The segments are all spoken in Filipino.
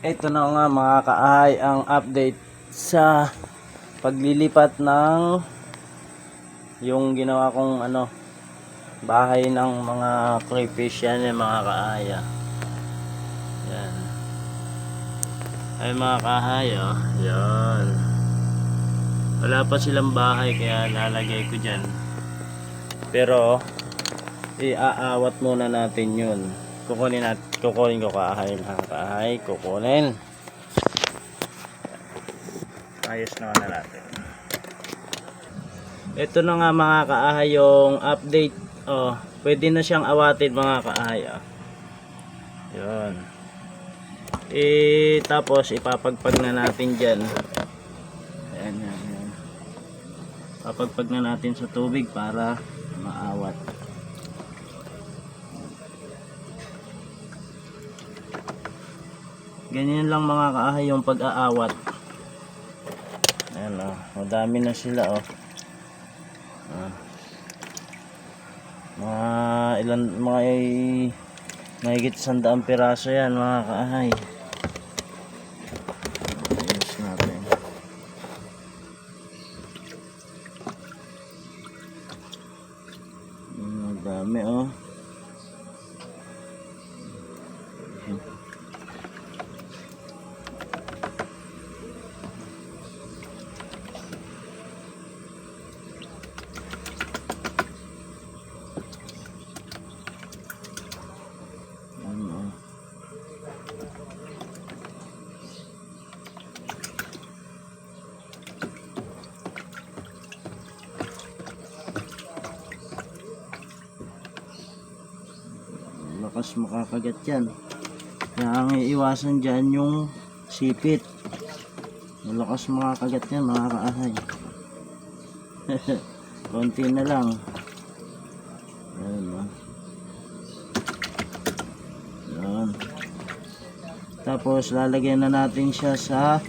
Ito na nga mga kaahay ang update sa paglilipat ng yung ginawa kong bahay ng mga crayfish. Yan yung mga kaahay. Yan. Ay mga kaahay yan. Wala pa silang bahay kaya lalagay ko dyan. Pero iaawat muna natin yun. Kukunin ko kaahay mga kaahay. Kukunin. Ayos naman na natin. Ito na nga mga kaahay yung update. Pwede na siyang awatin mga kaahay. Yun. Tapos ipapagpag na natin dyan. Ayan. Papagpag na natin sa tubig para maawat. Ganyan lang mga kaahay yung pag-aawat. Ayan madami na sila mahigit 100 piraso yan mga kaahay. Ayos natin. Madami lakas makakagat yan. Kaya ang iiwasan dyan yung sipit. Malakas makakagat yan mga kaahay. Konti na lang. Ayan. Tapos lalagyan na natin siya sa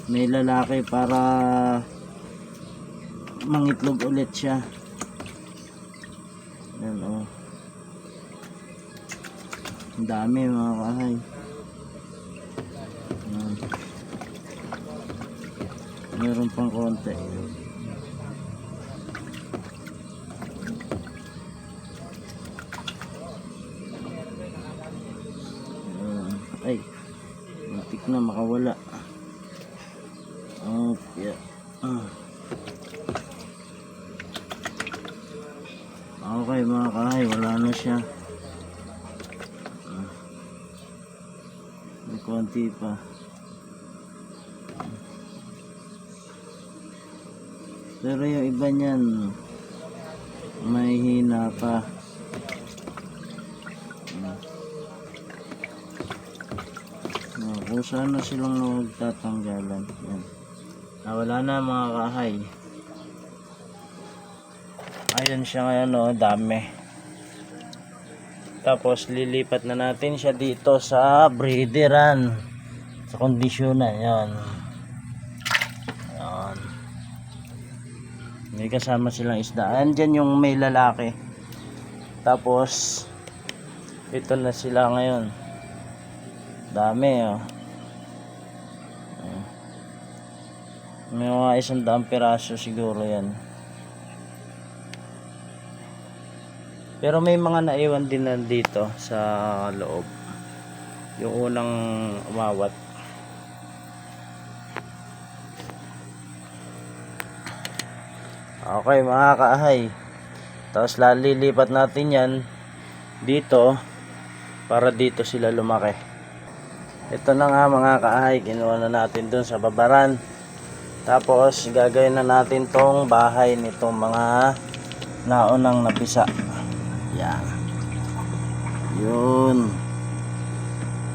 may lalaki para mangitlog ulit siya. Ayan ang dami mga kaahay. Meron pang konti. Ay, matik na makawala. Okay mga kaahay, wala na siya. May konti pa. Pero yung iba niyan may hina pa. Kung sana silang nagtatanggalan. Yan. Wala na mga kaahay. Ayun siya ngayon dami. Tapos lilipat na natin siya dito sa breederan, sa kondisyonan. Yan. May kasama silang isda. Andyan yung may lalaki. Tapos ito na sila ngayon. Dami may mga 100 piraso siguro yan. Pero may mga naiwan din nandito sa loob. Yung unang umawat. Okay mga kaahay. Tapos lalilipat natin yan dito para dito sila lumaki. Ito na nga mga kaahay. Kinuha na natin dun sa babaran. Tapos gagawin na natin tong bahay nitong mga naunang napisa. Yan. Yun.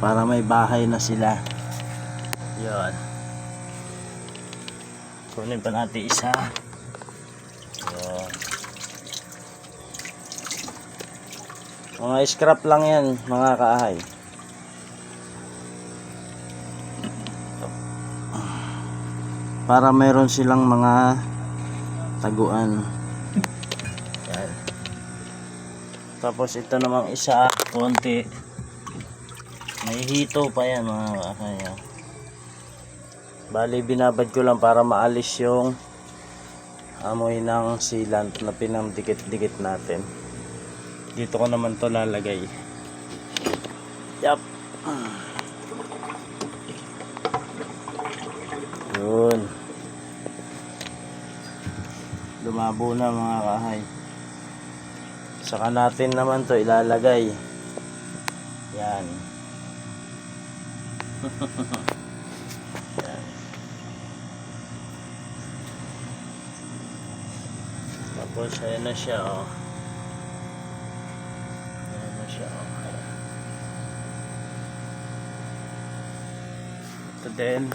Para may bahay na sila. Yun. Kunin pa natin isa. Yun. Mga scrap lang yan mga kaahay. Para mayroon silang mga taguan. Tapos ito namang isa, konti. May hito pa yan mga kahay. Oh. Bali binabad ko lang para maalis yung amoy ng sealant na pinamdikit-dikit natin. Dito ko naman to lalagay. Yup. Yun. Lumabo na mga kahay. Saka natin naman to ilalagay. Yan. Yan. Tapos ayan na siya oh. Ayan na siya oh. Ito din.